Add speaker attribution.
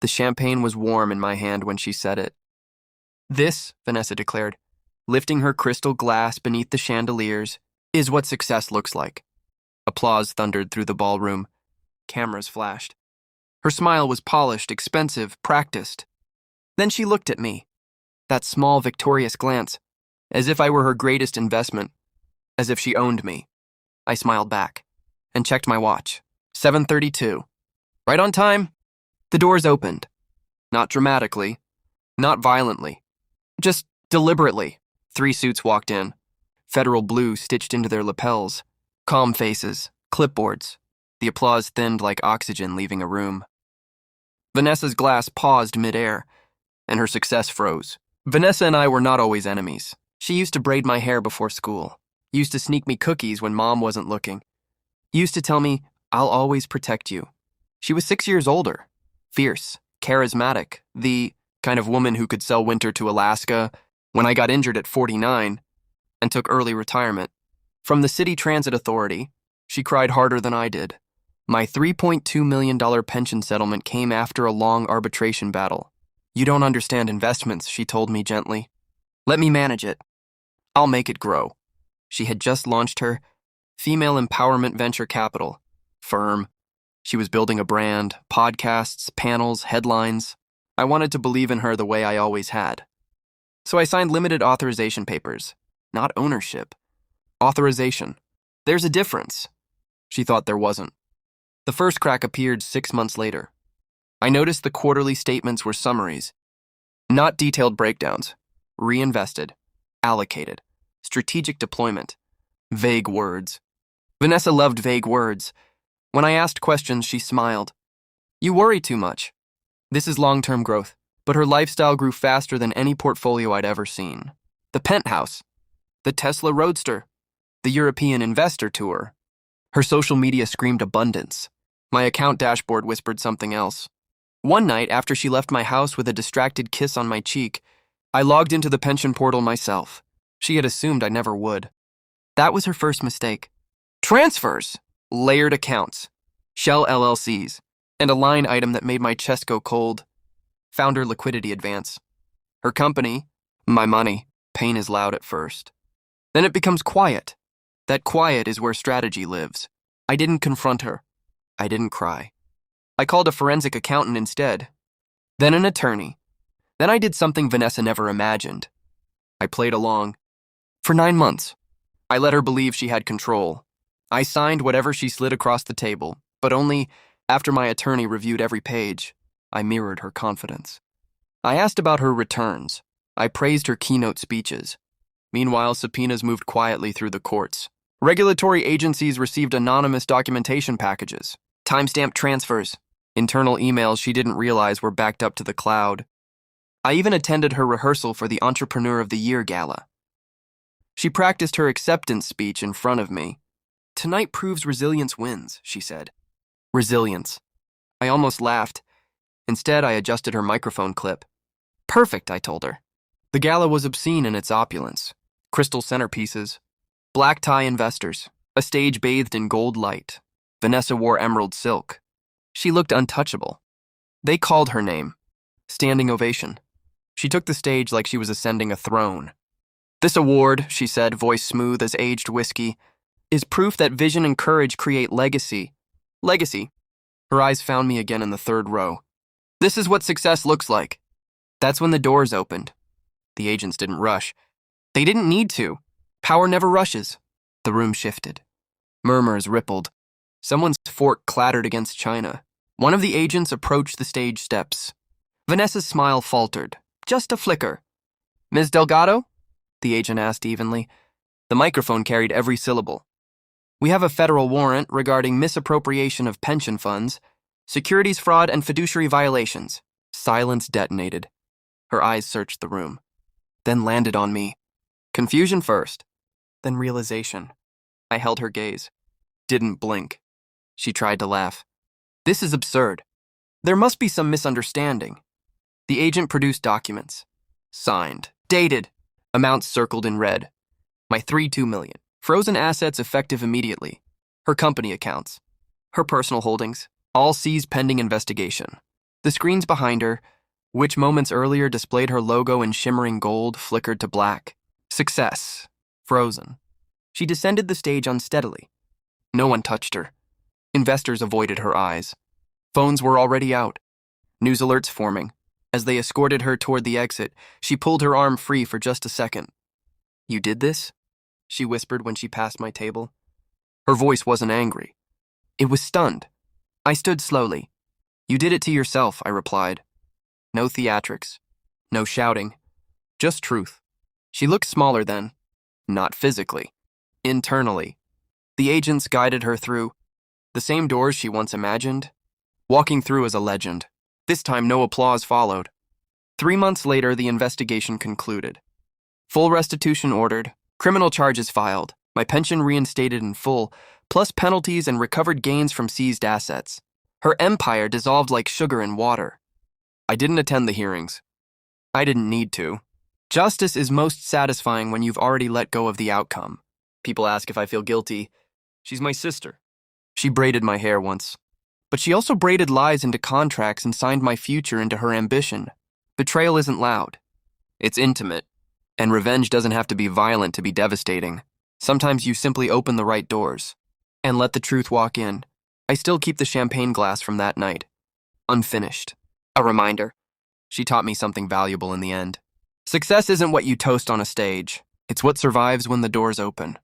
Speaker 1: The champagne was warm in my hand when she said it. "This," Vanessa declared, lifting her crystal glass beneath the chandeliers, "is what success looks like." Applause thundered through the ballroom. Cameras flashed. Her smile was polished, expensive, practiced. Then she looked at me, that small, victorious glance, as if I were her greatest investment, as if she owned me. I smiled back and checked my watch. 7:32. Right on time. The doors opened. Not dramatically, not violently, just deliberately. 3 suits walked in, federal blue stitched into their lapels, calm faces, clipboards. The applause thinned like oxygen leaving a room. Vanessa's glass paused midair, and her success froze. Vanessa and I were not always enemies. She used to braid my hair before school, used to sneak me cookies when Mom wasn't looking, used to tell me, "I'll always protect you." She was 6 years older, fierce, charismatic, the kind of woman who could sell winter to Alaska when I got injured at 49 and took early retirement. From the City Transit Authority, she cried harder than I did. My $3.2 million pension settlement came after a long arbitration battle. "You don't understand investments," she told me gently. "Let me manage it. I'll make it grow." She had just launched her female empowerment venture capital firm. She was building a brand, podcasts, panels, headlines. I wanted to believe in her the way I always had. So I signed limited authorization papers. Not ownership. Authorization. There's a difference. She thought there wasn't. The first crack appeared 6 months later. I noticed the quarterly statements were summaries, not detailed breakdowns. Reinvested, allocated, strategic deployment, vague words. Vanessa loved vague words. When I asked questions, she smiled. "You worry too much. This is long-term growth." But her lifestyle grew faster than any portfolio I'd ever seen. The penthouse, the Tesla Roadster, the European investor tour. Her social media screamed abundance. My account dashboard whispered something else. One night, after she left my house with a distracted kiss on my cheek, I logged into the pension portal myself. She had assumed I never would. That was her first mistake. Transfers, layered accounts, shell LLCs, and a line item that made my chest go cold. Founder liquidity advance. Her company, my money. Pain is loud at first. Then it becomes quiet. That quiet is where strategy lives. I didn't confront her. I didn't cry. I called a forensic accountant instead. Then an attorney. Then I did something Vanessa never imagined. I played along. For 9 months. I let her believe she had control. I signed whatever she slid across the table, but only after my attorney reviewed every page. I mirrored her confidence. I asked about her returns. I praised her keynote speeches. Meanwhile, subpoenas moved quietly through the courts. Regulatory agencies received anonymous documentation packages, timestamped transfers, internal emails she didn't realize were backed up to the cloud. I even attended her rehearsal for the Entrepreneur of the Year Gala. She practiced her acceptance speech in front of me. "Tonight proves resilience wins," she said. Resilience. I almost laughed. Instead, I adjusted her microphone clip. "Perfect," I told her. The gala was obscene in its opulence. Crystal centerpieces, black tie investors, a stage bathed in gold light. Vanessa wore emerald silk. She looked untouchable. They called her name. Standing ovation. She took the stage like she was ascending a throne. "This award," she said, voice smooth as aged whiskey, "is proof that vision and courage create legacy." Legacy. Her eyes found me again in the 3rd row. "This is what success looks like." That's when the doors opened. The agents didn't rush. They didn't need to. Power never rushes. The room shifted. Murmurs rippled. Someone's fork clattered against china. One of the agents approached the stage steps. Vanessa's smile faltered. Just a flicker. "Ms. Delgado?" the agent asked evenly. The microphone carried every syllable. "We have a federal warrant regarding misappropriation of pension funds, securities fraud, and fiduciary violations." Silence detonated. Her eyes searched the room, then landed on me. Confusion first, then realization. I held her gaze. Didn't blink. She tried to laugh. "This is absurd. There must be some misunderstanding." The agent produced documents. Signed. Dated. Amounts circled in red. My $3.2 million. Frozen assets effective immediately. Her company accounts. Her personal holdings. All seized pending investigation. The screens behind her, which moments earlier displayed her logo in shimmering gold, flickered to black. Success. Frozen. She descended the stage unsteadily. No one touched her. Investors avoided her eyes. Phones were already out. News alerts forming. As they escorted her toward the exit, she pulled her arm free for just a second. "You did this?" she whispered when she passed my table. Her voice wasn't angry. It was stunned. I stood slowly. "You did it to yourself," I replied. No theatrics. No shouting. Just truth. She looked smaller then. Not physically. Internally. The agents guided her through the same doors she once imagined, walking through as a legend. This time no applause followed. 3 months later, the investigation concluded. Full restitution ordered, criminal charges filed, my pension reinstated in full, plus penalties and recovered gains from seized assets. Her empire dissolved like sugar in water. I didn't attend the hearings. I didn't need to. Justice is most satisfying when you've already let go of the outcome. People ask if I feel guilty. She's my sister. She braided my hair once. But she also braided lies into contracts and signed my future into her ambition. Betrayal isn't loud. It's intimate. And revenge doesn't have to be violent to be devastating. Sometimes you simply open the right doors and let the truth walk in. I still keep the champagne glass from that night. Unfinished. A reminder. She taught me something valuable in the end. Success isn't what you toast on a stage. It's what survives when the doors open.